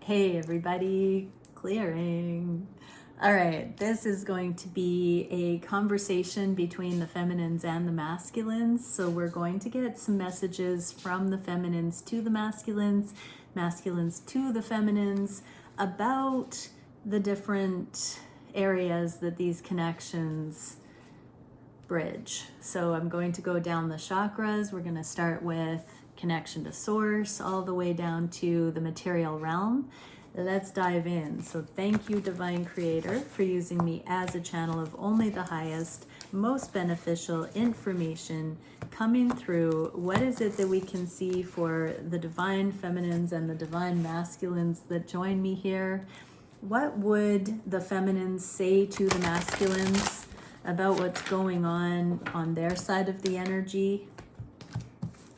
Hey everybody, clearing. All right, this is going to be a conversation between the feminines and the masculines. So we're going to get some messages from the feminines to the masculines, masculines to the feminines about the different areas that these connections bridge. So I'm going to go down the chakras. We're going to start with connection to source all the way down to the material realm. Let's dive in. So thank you, Divine Creator, for using me as a channel of only the highest, most beneficial information coming through. What is it that we can see for the divine feminines and the divine masculines that join me here? What would the feminines say to the masculines about what's going on their side of the energy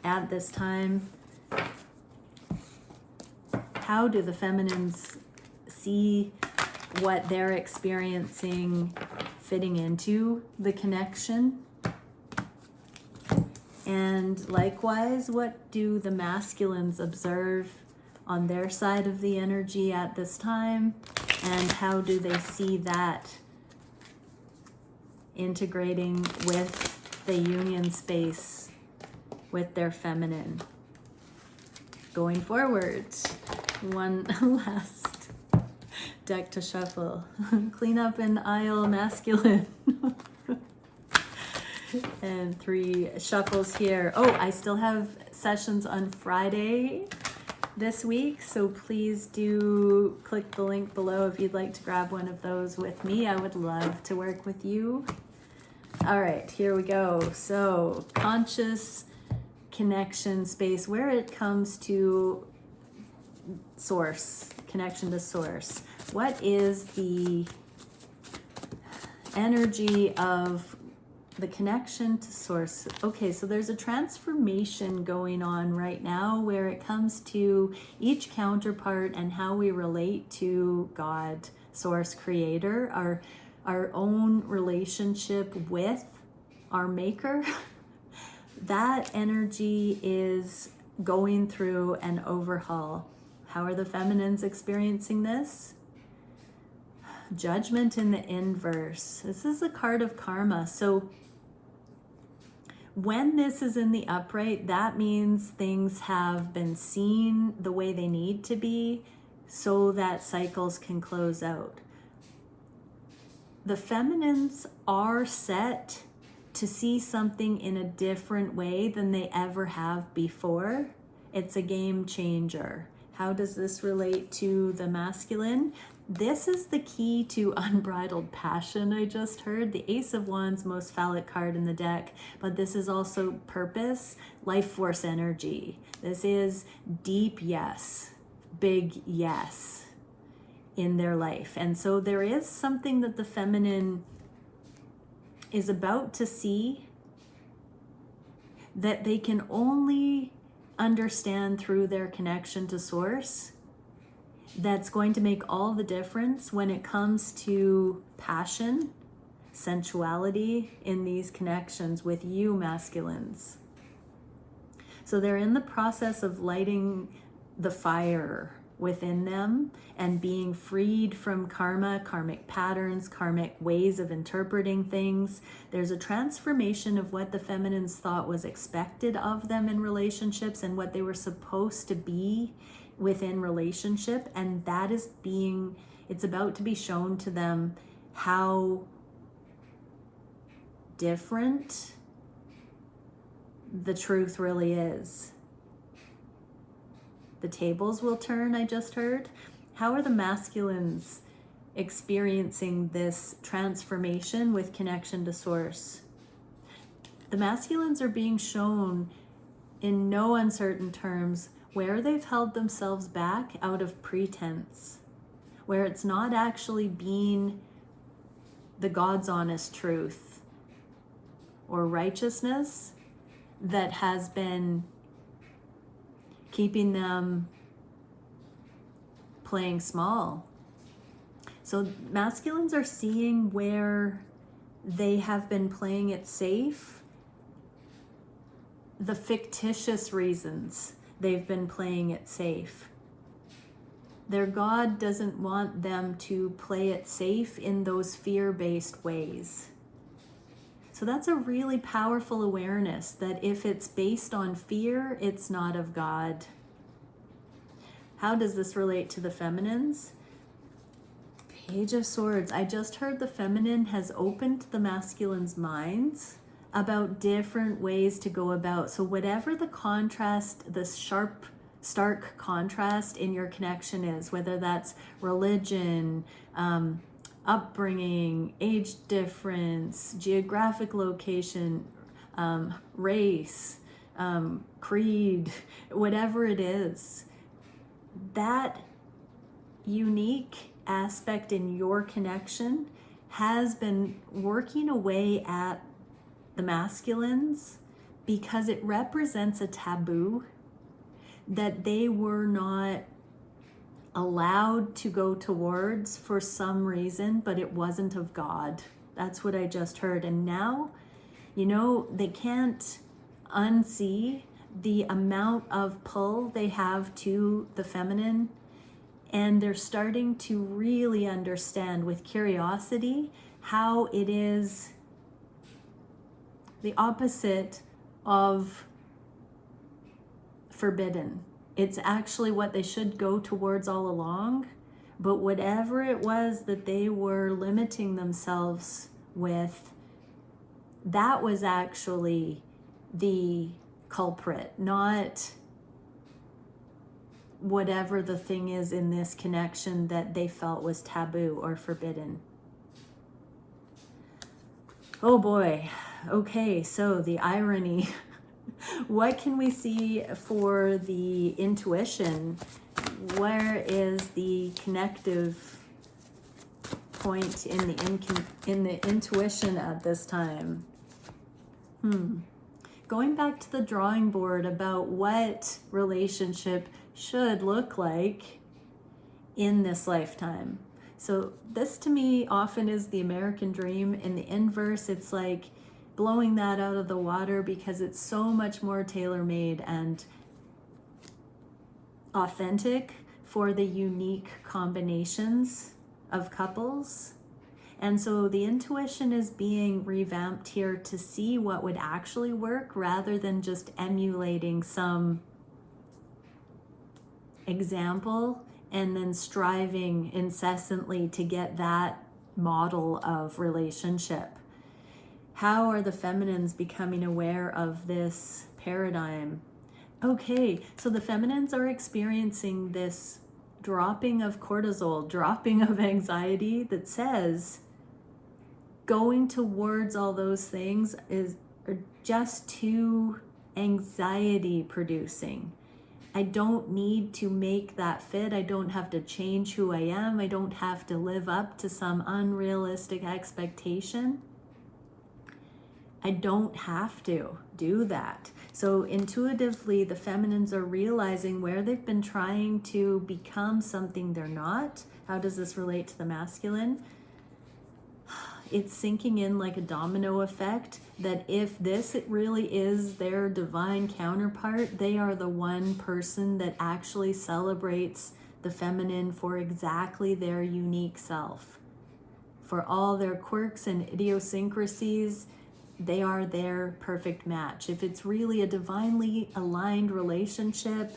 at this time? How do the feminines see what they're experiencing fitting into the connection? And likewise, what do the masculines observe on their side of the energy at this time? And how do they see that integrating with the union space with their feminine going forward? One last deck to shuffle. Clean up an aisle, masculine. And 3 shuffles here. Oh, I still have sessions on Friday this week, so please do click the link below if you'd like to grab one of those with me. I would love to work with you. All right, here we go. So conscious connection space, where it comes to source, connection to source. What is the energy of the connection to source? Okay, so there's a transformation going on right now where it comes to each counterpart and how we relate to God, source, creator, our own relationship with our maker. That energy is going through an overhaul. How are the feminines experiencing this? Judgment in the inverse. This is a card of karma. So when this is in the upright, that means things have been seen the way they need to be so that cycles can close out. The feminines are set to see something in a different way than they ever have before. It's a game changer. How does this relate to the masculine? This is the key to unbridled passion, I just heard. The Ace of Wands, most phallic card in the deck, but this is also purpose, life force energy. This is deep yes, big yes in their life. And so there is something that the feminine is about to see that they can only understand through their connection to source. That's going to make all the difference when it comes to passion, sensuality in these connections with you masculines. So they're in the process of lighting the fire within them and being freed from karma, karmic patterns, karmic ways of interpreting things. There's a transformation of what the feminines thought was expected of them in relationships and what they were supposed to be within relationship, and that is it's about to be shown to them how different the truth really is. The tables will turn, I just heard. How are the masculines experiencing this transformation with connection to source? The masculines are being shown in no uncertain terms where they've held themselves back out of pretense, where it's not actually been the God's honest truth or righteousness that has been keeping them playing small. So masculines are seeing where they have been playing it safe, the fictitious reasons they've been playing it safe. their God doesn't want them to play it safe in those fear-based ways. So that's a really powerful awareness that if it's based on fear, it's not of God. How does this relate to the feminines? Page of Swords. I just heard the feminine has opened the masculine's minds about different ways to go about. So whatever the contrast, the sharp, stark contrast in your connection is, whether that's religion, upbringing, age difference, geographic location, race, creed, whatever it is, that unique aspect in your connection has been working away at the masculines because it represents a taboo that they were not allowed to go towards for some reason, but it wasn't of God. That's what I just heard. And now, you know, they can't unsee the amount of pull they have to the feminine, and they're starting to really understand with curiosity how it is the opposite of forbidden. It's actually what they should go towards all along, but whatever it was that they were limiting themselves with, that was actually the culprit, not whatever the thing is in this connection that they felt was taboo or forbidden. Oh boy. Okay, so the irony. What can we see for the intuition? Where is the connective point in the intuition at this time? Going back to the drawing board about what relationship should look like in this lifetime. So this to me often is the American dream. In the inverse, it's like blowing that out of the water because it's so much more tailor-made and authentic for the unique combinations of couples. And so the intuition is being revamped here to see what would actually work rather than just emulating some example and then striving incessantly to get that model of relationship. How are the feminines becoming aware of this paradigm? Okay, so the feminines are experiencing this dropping of cortisol, dropping of anxiety that says going towards all those things are just too anxiety producing. I don't need to make that fit. I don't have to change who I am. I don't have to live up to some unrealistic expectation. I don't have to do that. So intuitively, the feminines are realizing where they've been trying to become something they're not. How does this relate to the masculine? It's sinking in like a domino effect that if this really is their divine counterpart, they are the one person that actually celebrates the feminine for exactly their unique self. For all their quirks and idiosyncrasies, they are their perfect match. If it's really a divinely aligned relationship,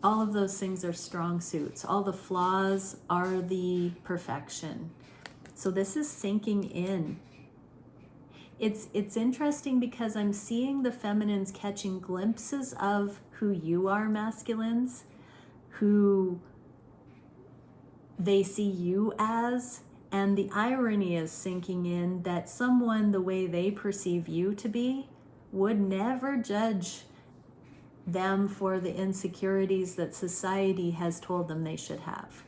all of those things are strong suits. All the flaws are the perfection. So this is sinking in. It's interesting because I'm seeing the feminines catching glimpses of who you are, masculines, who they see you as, and the irony is sinking in that someone the way they perceive you to be would never judge them for the insecurities that society has told them they should have.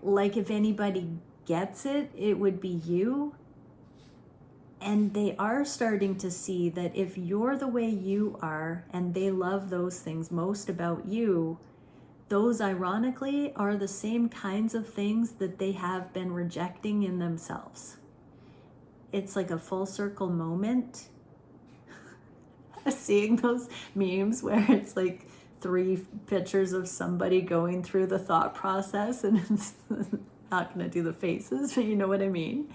Like if anybody gets it, it would be you. And they are starting to see that if you're the way you are and they love those things most about you, those ironically are the same kinds of things that they have been rejecting in themselves. It's like a full circle moment. Seeing those memes where it's like 3 pictures of somebody going through the thought process, and it's not going to do the faces, but you know what I mean.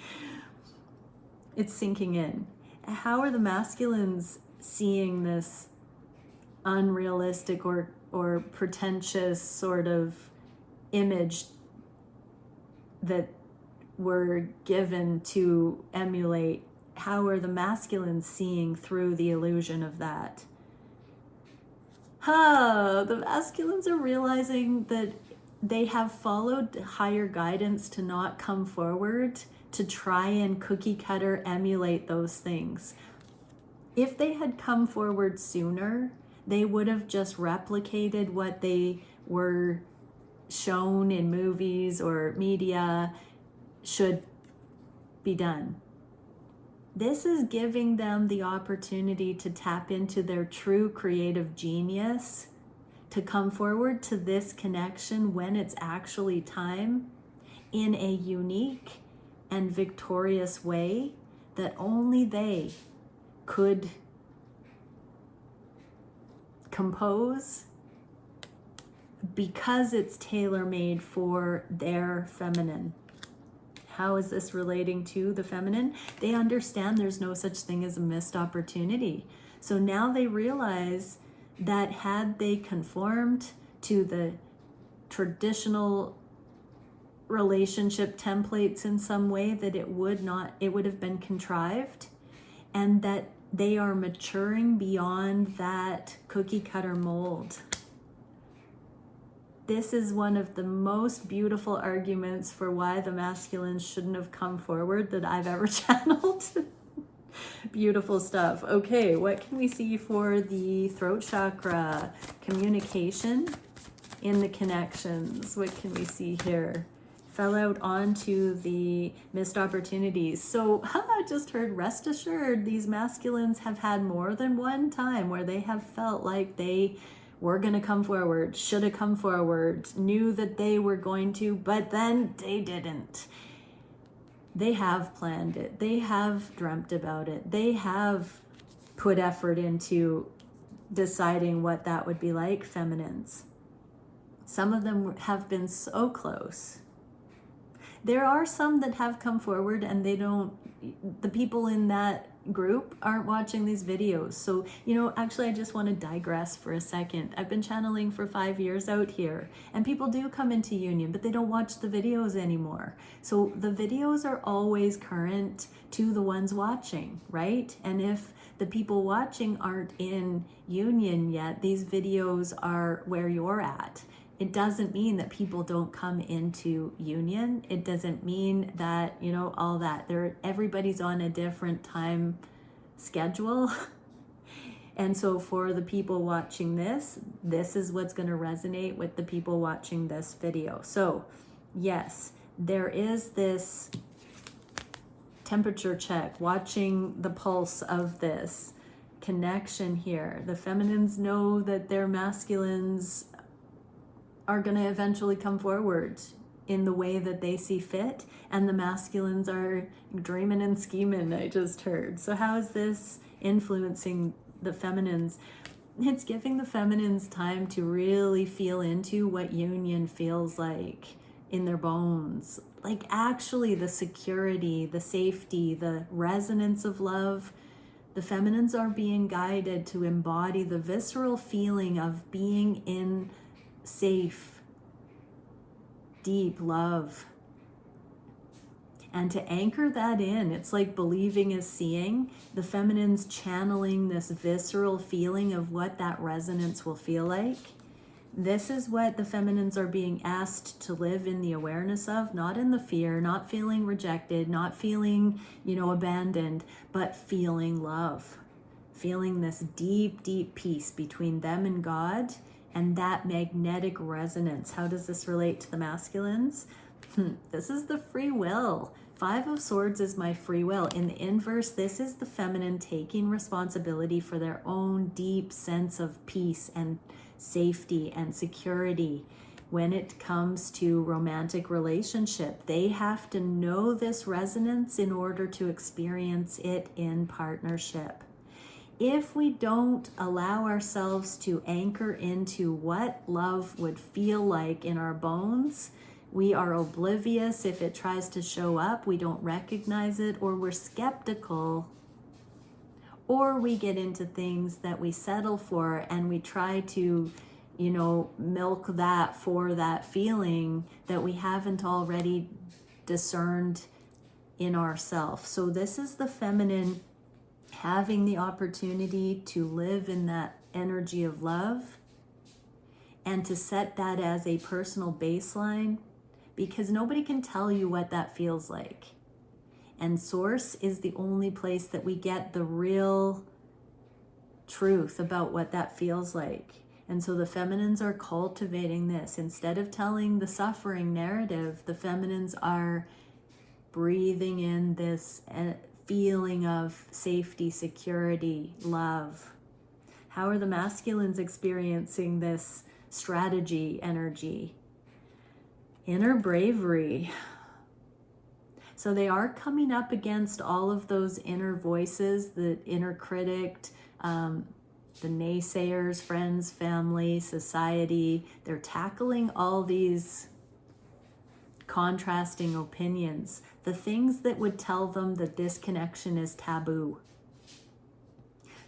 It's sinking in. How are the masculines seeing this unrealistic or pretentious sort of image that we're given to emulate? How are the masculines seeing through the illusion of that? The masculines are realizing that they have followed higher guidance to not come forward to try and cookie cutter emulate those things. If they had come forward sooner, they would have just replicated what they were shown in movies or media should be done. This is giving them the opportunity to tap into their true creative genius, to come forward to this connection when it's actually time, in a unique and victorious way that only they could compose, because it's tailor-made for their feminine. How is this relating to the feminine? They understand there's no such thing as a missed opportunity. So now they realize that had they conformed to the traditional relationship templates in some way, that it would have been contrived, and that they are maturing beyond that cookie cutter mold. This is one of the most beautiful arguments for why the masculines shouldn't have come forward that I've ever channeled. Beautiful stuff. Okay, what can we see for the throat chakra? Communication in the connections. What can we see here? Fell out onto the missed opportunities. So I just heard, rest assured, these masculines have had more than one time where they have felt like they were going to come forward, should have come forward, knew that they were going to, but then they didn't. They have planned it. They have dreamt about it. They have put effort into deciding what that would be like, feminines. Some of them have been so close. There are some that have come forward and the people in that group aren't watching these videos. So, actually I just want to digress for a second. I've been channeling for 5 years out here, and people do come into union, but they don't watch the videos anymore. So the videos are always current to the ones watching, right? And if the people watching aren't in union yet, these videos are where you're at. It doesn't mean that people don't come into union. It doesn't mean that, all that. Everybody's on a different time schedule. And so for the people watching this is what's going to resonate with the people watching this video. So yes, there is this temperature check, watching the pulse of this connection here. The feminines know that their masculines are going to eventually come forward in the way that they see fit, and the masculines are dreaming and scheming, I just heard. So how is this influencing the feminines? It's giving the feminines time to really feel into what union feels like in their bones. Like actually the security, the safety, the resonance of love. The feminines are being guided to embody the visceral feeling of being in safe, deep love. And to anchor that in, it's like believing is seeing. The feminines channeling this visceral feeling of what that resonance will feel like. This is what the feminines are being asked to live in the awareness of, not in the fear, not feeling rejected, not feeling, abandoned, but feeling love. Feeling this deep, deep peace between them and God. And that magnetic resonance. How does this relate to the masculines? This is the free will. 5 of Swords is my free will. In the inverse, this is the feminine taking responsibility for their own deep sense of peace and safety and security. When it comes to romantic relationship, they have to know this resonance in order to experience it in partnership. if we don't allow ourselves to anchor into what love would feel like in our bones, we are oblivious if it tries to show up, we don't recognize it, or we're skeptical, or we get into things that we settle for and we try to, milk that for that feeling that we haven't already discerned in ourselves. So this is the feminine having the opportunity to live in that energy of love and to set that as a personal baseline, because nobody can tell you what that feels like. And Source is the only place that we get the real truth about what that feels like. And so the feminines are cultivating this. Instead of telling the suffering narrative, the feminines are breathing in this feeling of safety, security, love. How are the masculines experiencing this strategy energy? Inner bravery. So they are coming up against all of those inner voices, the inner critic, the naysayers, friends, family, society. They're tackling all these contrasting opinions, the things that would tell them that this connection is taboo.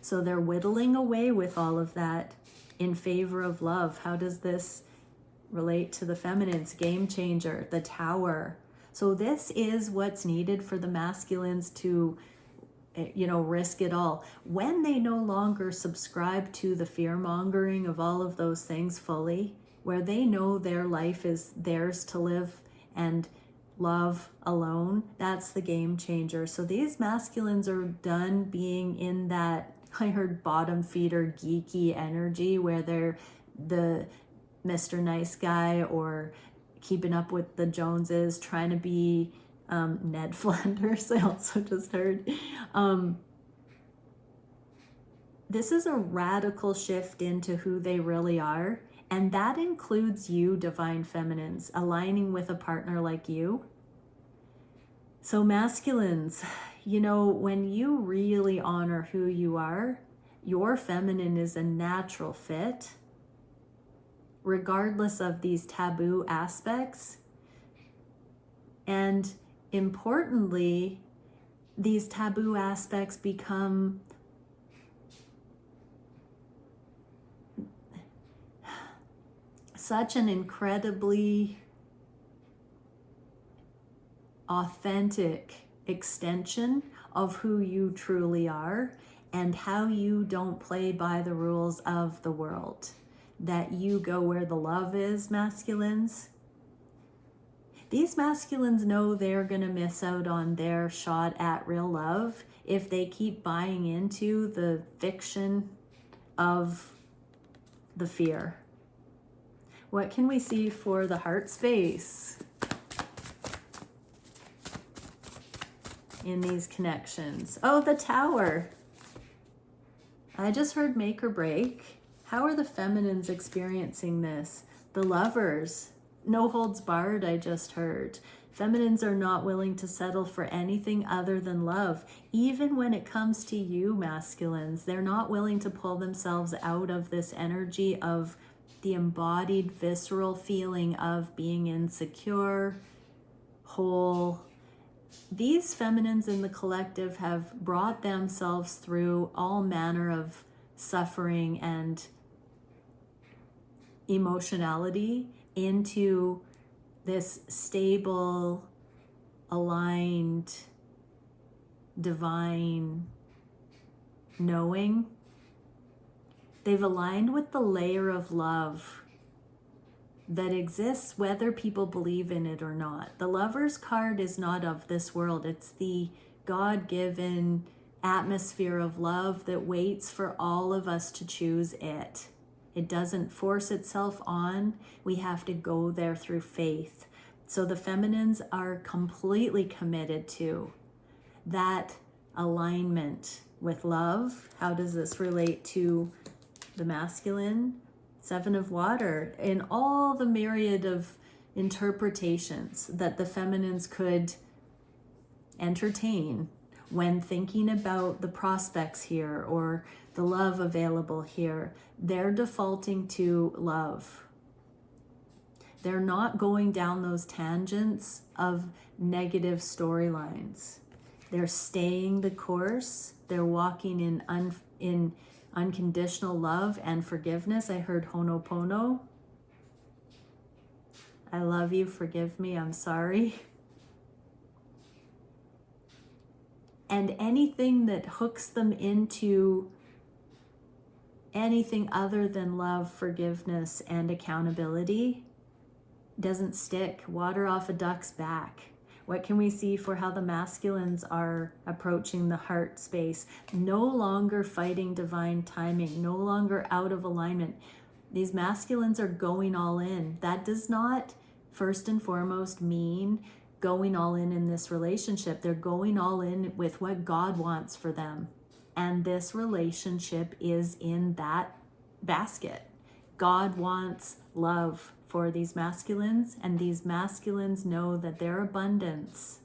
So they're whittling away with all of that in favor of love. How does this relate to the feminines? Game changer, the Tower. So this is what's needed for the masculines to, risk it all. When they no longer subscribe to the fear-mongering of all of those things fully, where they know their life is theirs to live and love alone, that's the game changer. So these masculines are done being in that, I heard, bottom feeder geeky energy where they're the Mr. Nice Guy or keeping up with the Joneses, trying to be Ned Flanders. I also just heard. This is a radical shift into who they really are. And that includes you, divine feminines, aligning with a partner like you. So masculines, when you really honor who you are, your feminine is a natural fit, regardless of these taboo aspects. And importantly, these taboo aspects become such an incredibly authentic extension of who you truly are and how you don't play by the rules of the world, that you go where the love is, masculines. These masculines know they're going to miss out on their shot at real love if they keep buying into the fiction of the fear. What can we see for the heart space in these connections? Oh, the Tower. I just heard make or break. How are the feminines experiencing this? The Lovers. No holds barred, I just heard. Feminines are not willing to settle for anything other than love. Even when it comes to you, masculines, they're not willing to pull themselves out of this energy of the embodied visceral feeling of being insecure, whole. These feminines in the collective have brought themselves through all manner of suffering and emotionality into this stable, aligned, divine knowing. They've aligned with the layer of love that exists whether people believe in it or not. The Lover's card is not of this world. It's the God-given atmosphere of love that waits for all of us to choose it. It doesn't force itself on. We have to go there through faith. So the feminines are completely committed to that alignment with love. How does this relate to the masculine? Seven of Water, in all the myriad of interpretations that the feminines could entertain when thinking about the prospects here or the love available here, they're defaulting to love. They're not going down those tangents of negative storylines. They're staying the course. They're walking in unconditional love and forgiveness. I heard Ho'oponopono. I love you, forgive me, I'm sorry. And anything that hooks them into anything other than love, forgiveness, and accountability doesn't stick. Water off a duck's back. What can we see for how the masculines are approaching the heart space? No longer fighting divine timing, no longer out of alignment. These masculines are going all in. That does not, first and foremost, mean going all in this relationship. They're going all in with what God wants for them. And this relationship is in that basket. God wants love for these masculines, and these masculines know that their abundance,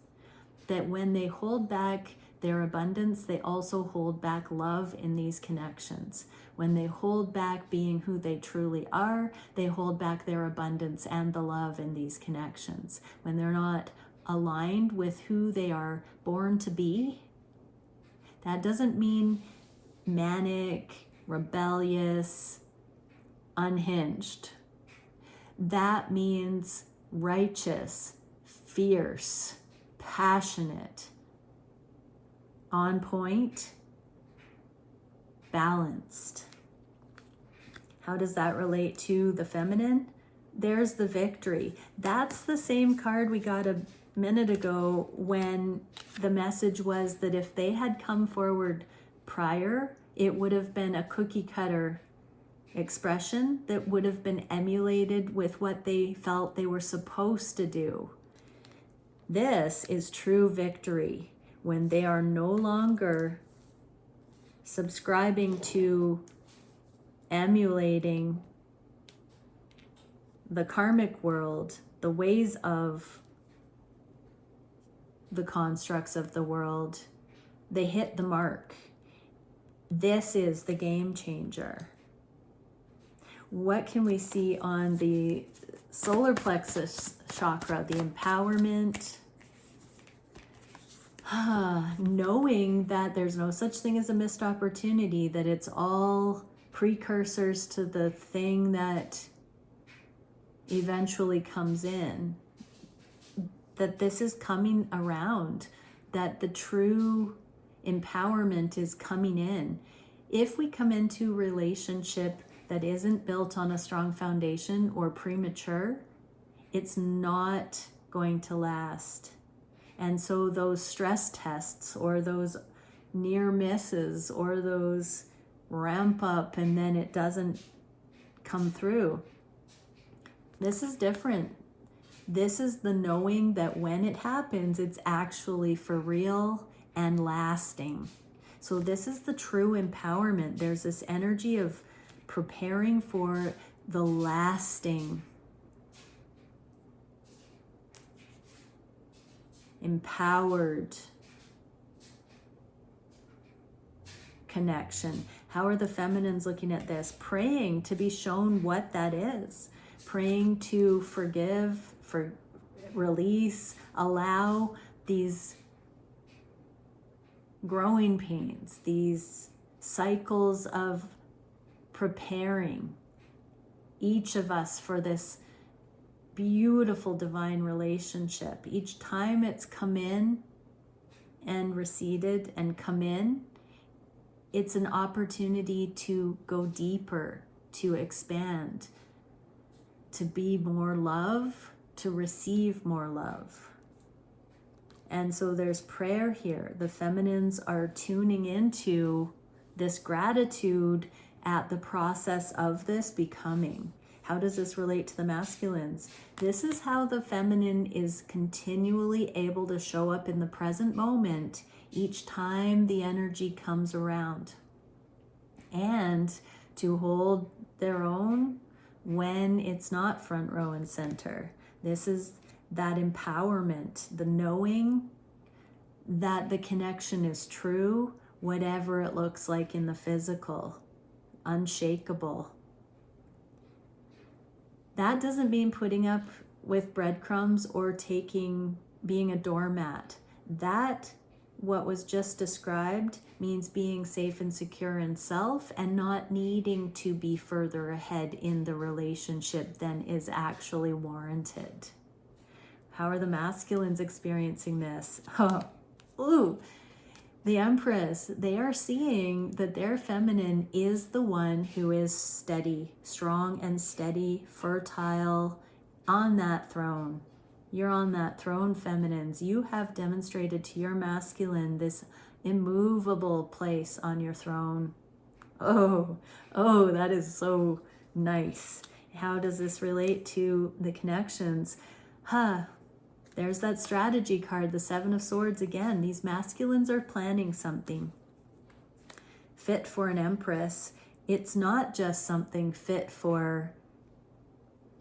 that when they hold back their abundance, they also hold back love in these connections. When they hold back being who they truly are, they hold back their abundance and the love in these connections. When they're not aligned with who they are born to be, that doesn't mean manic, rebellious, unhinged. That means righteous, fierce, passionate, on point, balanced. How does that relate to the feminine? There's the victory. That's the same card we got a minute ago when the message was that if they had come forward prior, it would have been a cookie cutter expression that would have been emulated with what they felt they were supposed to do. This is true victory when they are no longer subscribing to emulating the karmic world, the ways of the constructs of the world. They hit the mark. This is the game changer. What can we see on the solar plexus chakra? The empowerment. Knowing that there's no such thing as a missed opportunity, that it's all precursors to the thing that eventually comes in, that this is coming around, that the true empowerment is coming in. If we come into a relationship that isn't built on a strong foundation or premature, it's not going to last. And so those stress tests or those near misses or those ramp up and then it doesn't come through, this is different. This is the knowing that when it happens, it's actually for real and lasting. So this is the true empowerment. There's this energy of preparing for the lasting, empowered connection. How are the feminines looking at this? Praying to be shown what that is. Praying to forgive, for release, allow these growing pains, these cycles of preparing each of us for this beautiful divine relationship. Each time it's come in and receded and come in, it's an opportunity to go deeper, to expand, to be more love, to receive more love. And so there's prayer here. The feminines are tuning into this gratitude at the process of this becoming. How does this relate to the masculines? This is how the feminine is continually able to show up in the present moment each time the energy comes around, and to hold their own when it's not front row and center. This is that empowerment, the knowing that the connection is true, whatever it looks like in the physical, unshakable. That doesn't mean putting up with breadcrumbs or being a doormat. That, what was just described, means being safe and secure in self and not needing to be further ahead in the relationship than is actually warranted. How are the masculines experiencing this? Ooh, the Empress, they are seeing that their feminine is the one who is steady, strong and steady, fertile, on that throne. You're on that throne, feminines. You have demonstrated to your masculine this immovable place on your throne. Oh, that is so nice. How does this relate to the connections? There's that strategy card, the Seven of Swords again. These masculines are planning something fit for an Empress. It's not just something fit for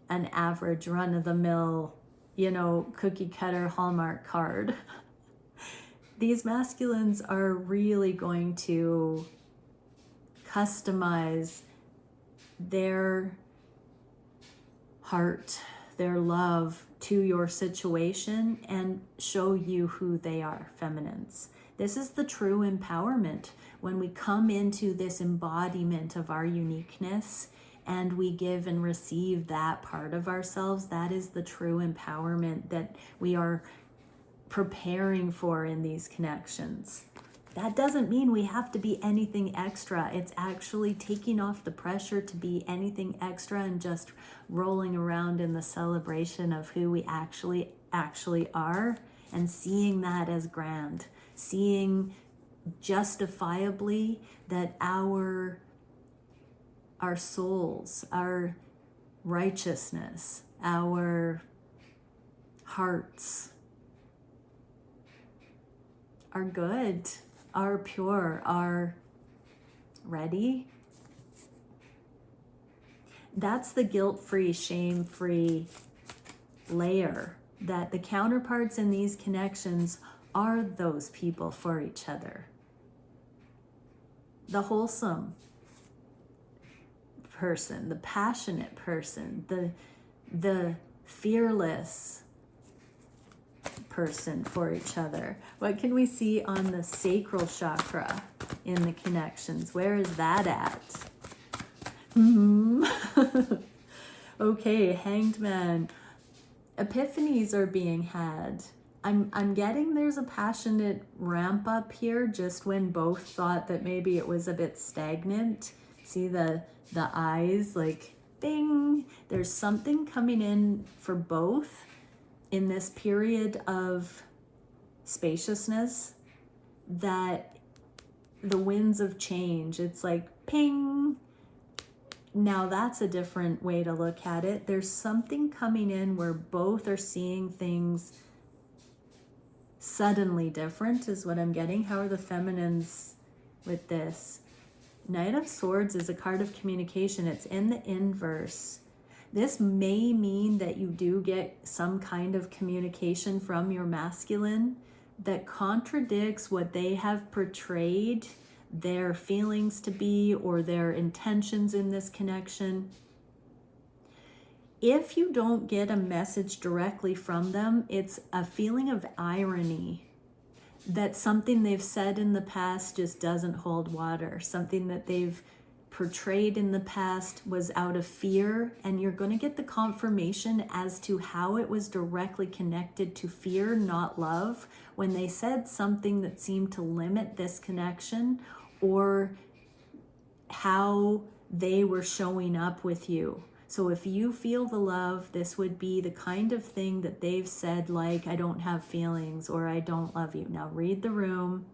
an average run-of-the-mill, cookie cutter Hallmark card. These masculines are really going to customize their heart, their love to your situation and show you who they are, feminines. This is the true empowerment. When we come into this embodiment of our uniqueness and we give and receive that part of ourselves, that is the true empowerment that we are preparing for in these connections. That doesn't mean we have to be anything extra. It's actually taking off the pressure to be anything extra and just rolling around in the celebration of who we actually are and seeing that as grand, seeing justifiably that our souls, our righteousness, our hearts are good, are pure, are ready. That's the guilt-free, shame-free layer, that the counterparts in these connections are those people for each other. The wholesome person, the passionate person, the fearless person for each other. What can we see on the sacral chakra in the connections? Where is that at? Okay, Hanged Man. Epiphanies are being had. I'm getting there's a passionate ramp up here just when both thought that maybe it was a bit stagnant. See the eyes like bing. There's something coming in for both in this period of spaciousness, that the winds of change, it's like ping. Now that's a different way to look at it. There's something coming in where both are seeing things suddenly different is what I'm getting. How are the feminines with this? Knight of Swords is a card of communication. It's in the inverse. This may mean that you do get some kind of communication from your masculine that contradicts what they have portrayed their feelings to be or their intentions in this connection. If you don't get a message directly from them, it's a feeling of irony that something they've said in the past just doesn't hold water. Something that they've portrayed in the past was out of fear, and you're going to get the confirmation as to how it was directly connected to fear, not love, when they said something that seemed to limit this connection, or how they were showing up with you. So if you feel the love, this would be the kind of thing that they've said, like, I don't have feelings, or I don't love you. Now read the room.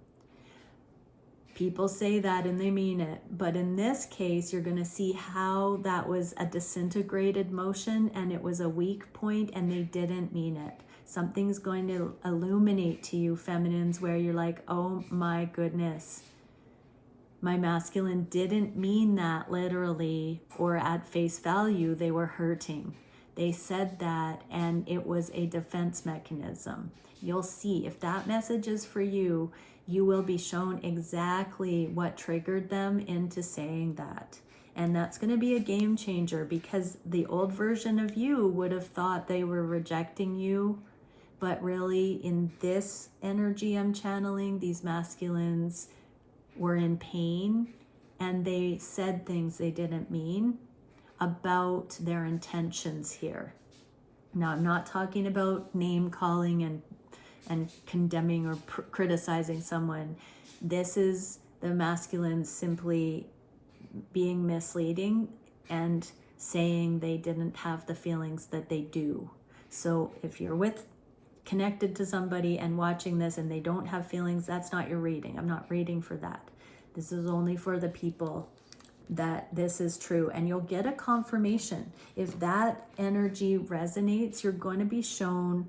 People say that and they mean it. But in this case, you're going to see how that was a disintegrated motion and it was a weak point and they didn't mean it. Something's going to illuminate to you, feminines, where you're like, oh my goodness, my masculine didn't mean that literally or at face value. They were hurting. They said that, and it was a defense mechanism. You'll see if that message is for you, you will be shown exactly what triggered them into saying that. And that's going to be a game changer, because the old version of you would have thought they were rejecting you. But really, in this energy I'm channeling, these masculines were in pain, and they said things they didn't mean about their intentions here. Now, I'm not talking about name calling and condemning or criticizing someone. This is the masculines simply being misleading and saying they didn't have the feelings that they do. So if you're connected to somebody and watching this and they don't have feelings, that's not your reading. I'm not reading for that. This is only for the people that this is true, and you'll get a confirmation. If that energy resonates, you're going to be shown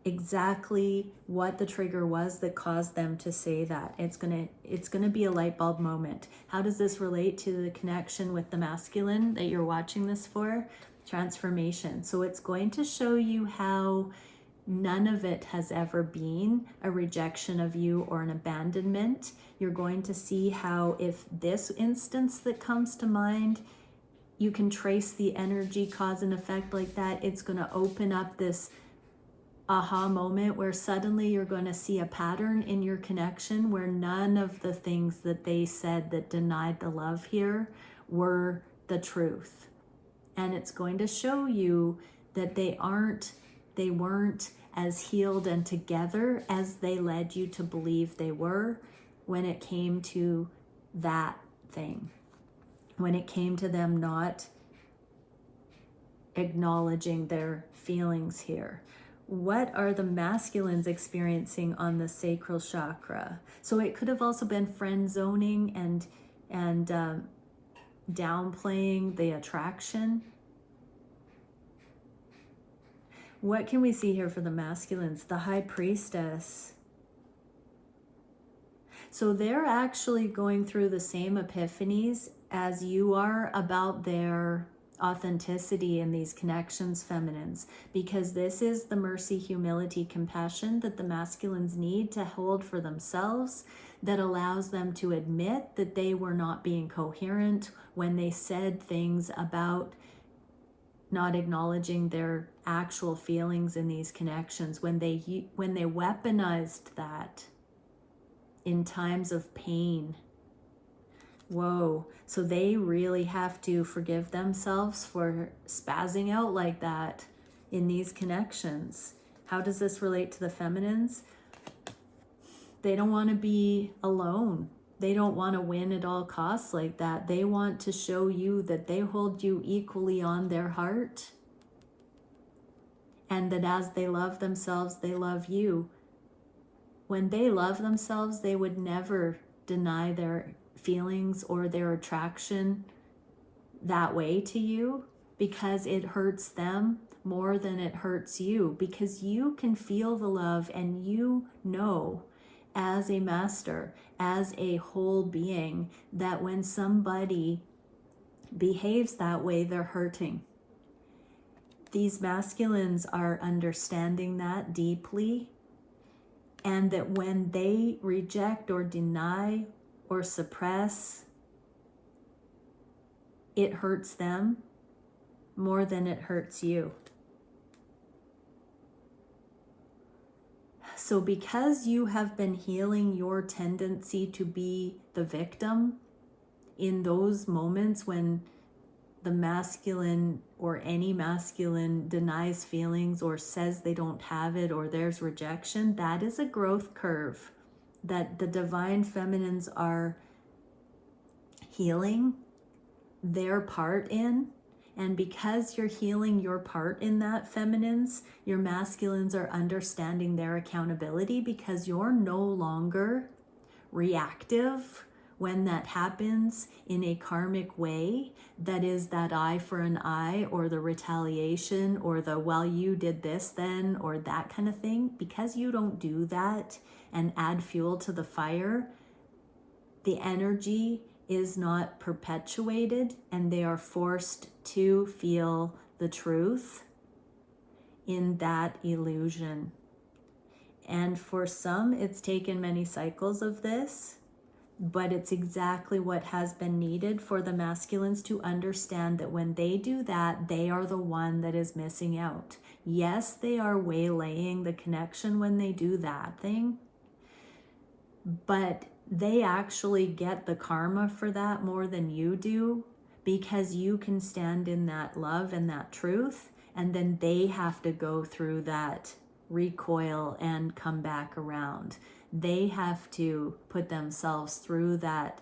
exactly what the trigger was that caused them to say that. It's gonna be a light bulb moment. How does this relate to the connection with the masculine that you're watching this for? Transformation. So it's going to show you how none of it has ever been a rejection of you or an abandonment. You're going to see how, if this instance that comes to mind, you can trace the energy, cause and effect like that, it's going to open up this aha moment where suddenly you're going to see a pattern in your connection where none of the things that they said that denied the love here were the truth. And it's going to show you that they weren't as healed and together as they led you to believe they were when it came to that thing. When it came to them not acknowledging their feelings here. What are the masculines experiencing on the sacral chakra? So it could have also been friend zoning and downplaying the attraction. What can we see here for the masculines? The High Priestess. So they're actually going through the same epiphanies as you are about their authenticity in these connections, feminines, because this is the mercy, humility, compassion that the masculines need to hold for themselves, that allows them to admit that they were not being coherent when they said things about not acknowledging their actual feelings in these connections, when they weaponized that in times of pain. Whoa. So they really have to forgive themselves for spazzing out like that in these connections. How does this relate to the feminines? They don't want to be alone. They don't want to win at all costs like that. They want to show you that they hold you equally on their heart, and that as they love themselves, they love you. When they love themselves, they would never deny their feelings or their attraction that way to you, because it hurts them more than it hurts you, because you can feel the love, and you know as a master, as a whole being, that when somebody behaves that way, they're hurting. These masculines are understanding that deeply, and that when they reject or deny or suppress, it hurts them more than it hurts you. So because you have been healing your tendency to be the victim in those moments when the masculine or any masculine denies feelings or says they don't have it or there's rejection, that is a growth curve that the divine feminines are healing their part in. And because you're healing your part in that, feminines, your masculines are understanding their accountability, because you're no longer reactive when that happens in a karmic way. That is that eye for an eye, or the retaliation, or the, well, you did this then, or that kind of thing. Because you don't do that and add fuel to the fire, the energy is not perpetuated, and they are forced to feel the truth in that illusion. And for some, it's taken many cycles of this, but it's exactly what has been needed for the masculines to understand that when they do that, they are the one that is missing out. Yes, they are waylaying the connection when they do that thing, but they actually get the karma for that more than you do, because you can stand in that love and that truth, and then they have to go through that recoil and come back around. They have to put themselves through that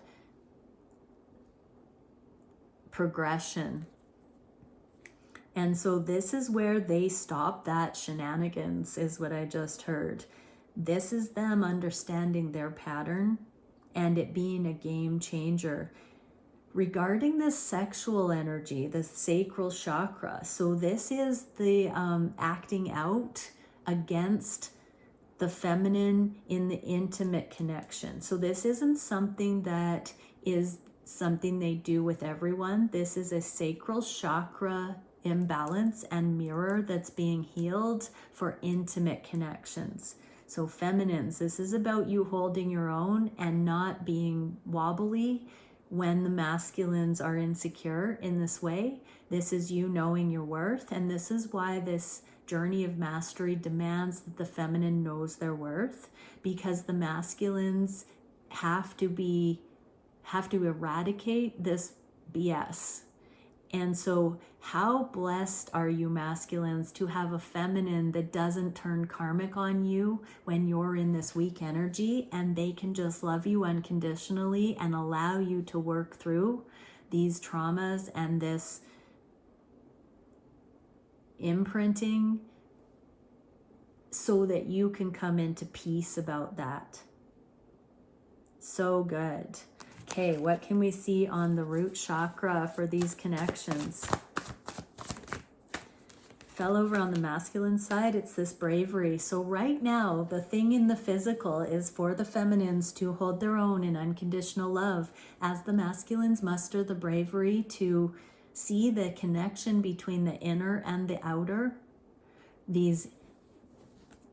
progression. And so this is where they stop that shenanigans, is what I just heard. This is them understanding their pattern and it being a game changer. Regarding the sexual energy, the sacral chakra, so this is the acting out against the feminine in the intimate connection. So this isn't something that is something they do with everyone. This is a sacral chakra imbalance and mirror that's being healed for intimate connections. So feminines, this is about you holding your own and not being wobbly when the masculines are insecure in this way. This is you knowing your worth, and this is why this journey of mastery demands that the feminine knows their worth, because the masculines have to eradicate this BS. And so how blessed are you masculines to have a feminine that doesn't turn karmic on you when you're in this weak energy, and they can just love you unconditionally and allow you to work through these traumas and this imprinting so that you can come into peace about that. So good. Okay, what can we see on the root chakra for these connections? Fell over on the masculine side, it's this bravery. So right now, the thing in the physical is for the feminines to hold their own in unconditional love, as the masculines muster the bravery to see the connection between the inner and the outer, these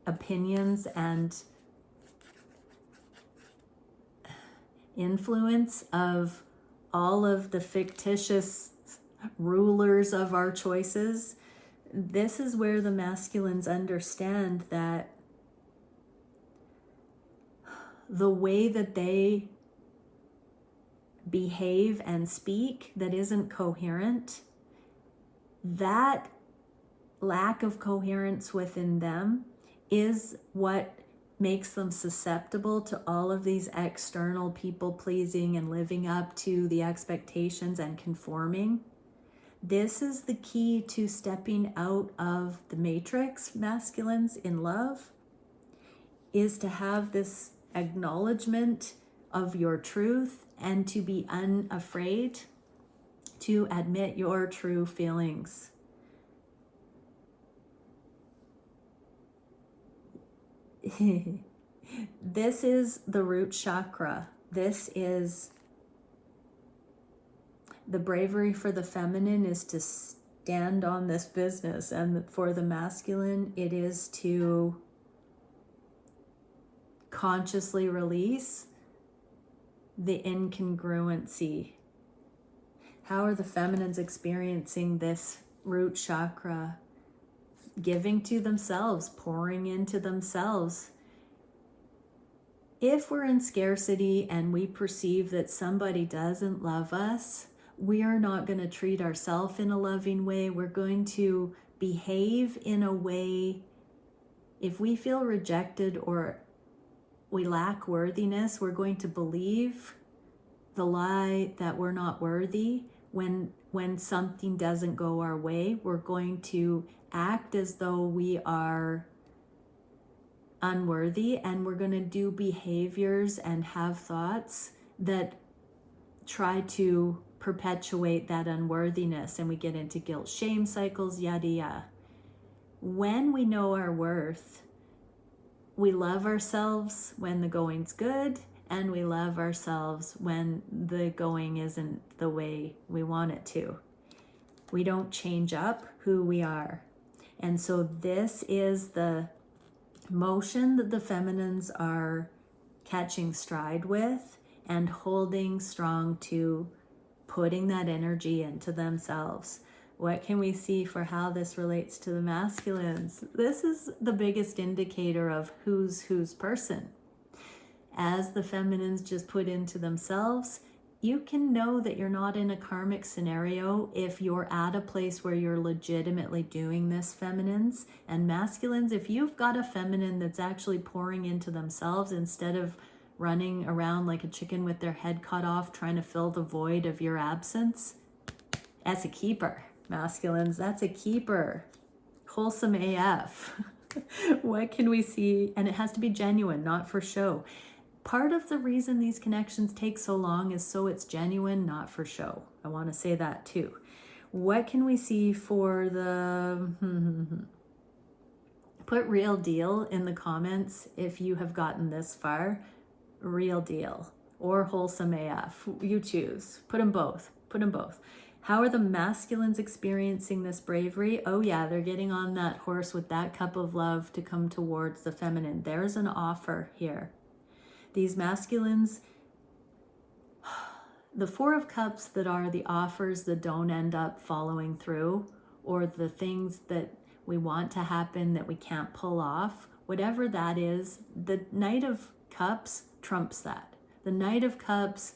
opinions and influence of all of the fictitious rulers of our choices. This is where the masculines understand that the way that they behave and speak that isn't coherent, that lack of coherence within them is what makes them susceptible to all of these external people pleasing and living up to the expectations and conforming. This is the key to stepping out of the matrix, masculines, in love, is to have this acknowledgement of your truth and to be unafraid to admit your true feelings. This is the root chakra. This is the bravery for the feminine, is to stand on this business, and for the masculine, it is to consciously release the incongruency. How are the feminines experiencing this root chakra? Giving to themselves, pouring into themselves. If we're in scarcity and we perceive that somebody doesn't love us, we are not going to treat ourselves in a loving way. We're going to behave in a way, if we feel rejected or we lack worthiness, we're going to believe the lie that we're not worthy. When something doesn't go our way, we're going to act as though we are unworthy, and we're going to do behaviors and have thoughts that try to perpetuate that unworthiness, and we get into guilt, shame cycles, yada yada. When we know our worth, we love ourselves when the going's good, and we love ourselves when the going isn't the way we want it to. We don't change up who we are. And so this is the motion that the feminines are catching stride with and holding strong to, putting that energy into themselves. What can we see for how this relates to the masculines? This is the biggest indicator of who's whose person. As the feminines just put into themselves, you can know that you're not in a karmic scenario if you're at a place where you're legitimately doing this, feminines. And masculines, if you've got a feminine that's actually pouring into themselves instead of running around like a chicken with their head cut off trying to fill the void of your absence, that's a keeper. Masculines, that's a keeper. Wholesome AF. What can we see? And it has to be genuine, not for show. Part of the reason these connections take so long is so it's genuine, not for show. I want to say that too. What can we see for the... Put real deal in the comments if you have gotten this far. Real deal or wholesome AF. You choose. Put them both. Put them both. How are the masculines experiencing this bravery? Oh yeah, they're getting on that horse with that cup of love to come towards the feminine. There's an offer here. These masculines, the Four of Cups that are the offers that don't end up following through, or the things that we want to happen that we can't pull off, whatever that is, the Knight of Cups trumps that. The Knight of Cups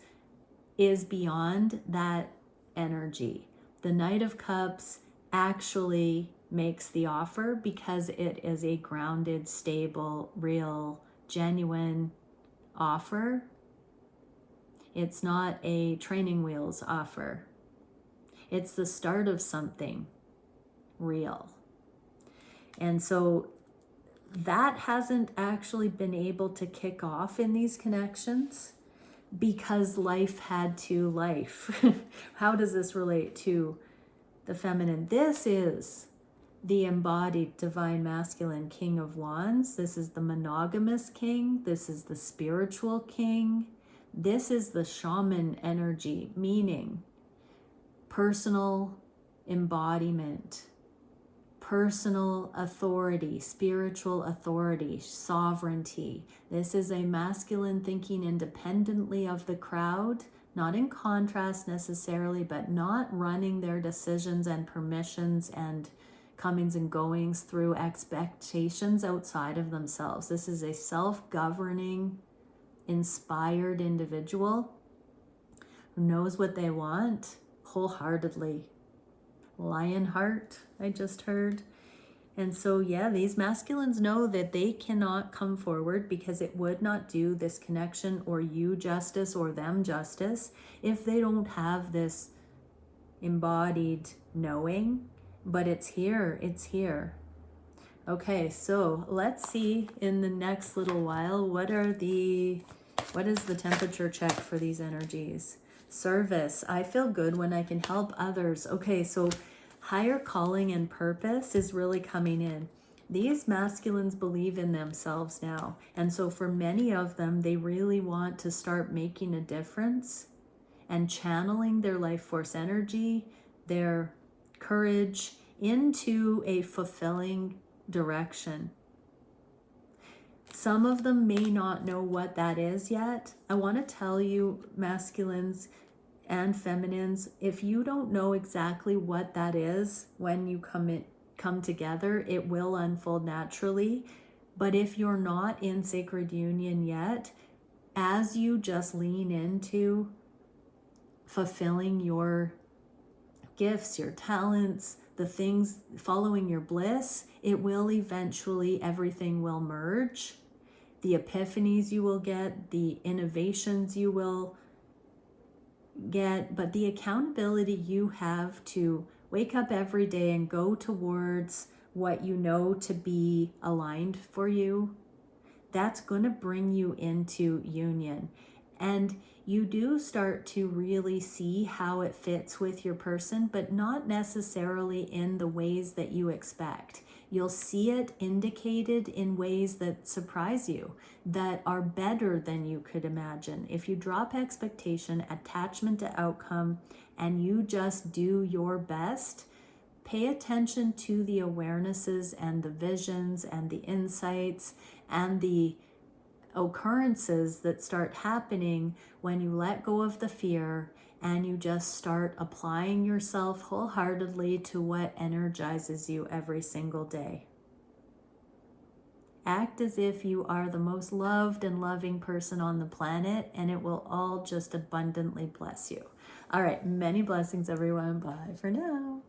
is beyond that energy. The Knight of Cups actually makes the offer because it is a grounded, stable, real, genuine offer. It's not a training wheels offer. It's the start of something real. And so that hasn't actually been able to kick off in these connections because life had to life. How does this relate to the feminine? This is the embodied divine masculine King of Wands. This is the monogamous king. This is the spiritual king. This is the shaman energy, meaning personal embodiment, personal authority, spiritual authority, sovereignty. This is a masculine thinking independently of the crowd, not in contrast necessarily, but not running their decisions and permissions and comings and goings through expectations outside of themselves. This is a self-governing, inspired individual who knows what they want wholeheartedly. Lion heart, I just heard. And so, yeah, these masculines know that they cannot come forward because it would not do this connection or you justice or them justice if they don't have this embodied knowing. But it's here, it's here. Okay, so let's see in the next little while, what is the temperature check for these energies? Service. I feel good when I can help others. Okay, so higher calling and purpose is really coming in. These masculines believe in themselves now. And so for many of them, they really want to start making a difference and channeling their life force energy, their courage into a fulfilling direction. Some of them may not know what that is yet. I want to tell you, masculines and feminines, if you don't know exactly what that is when you come together, it will unfold naturally. But if you're not in sacred union yet, as you just lean into fulfilling your gifts, your talents, the things, following your bliss, it will eventually, everything will merge. The epiphanies you will get, the innovations you will get, but the accountability you have to wake up every day and go towards what you know to be aligned for you, that's going to bring you into union. And you do start to really see how it fits with your person, but not necessarily in the ways that you expect. You'll see it indicated in ways that surprise you, that are better than you could imagine. If you drop expectation, attachment to outcome, and you just do your best, pay attention to the awarenesses and the visions and the insights and the occurrences that start happening when you let go of the fear and you just start applying yourself wholeheartedly to what energizes you every single day. Act as if you are the most loved and loving person on the planet, and it will all just abundantly bless you. All right, many blessings, everyone. Bye for now.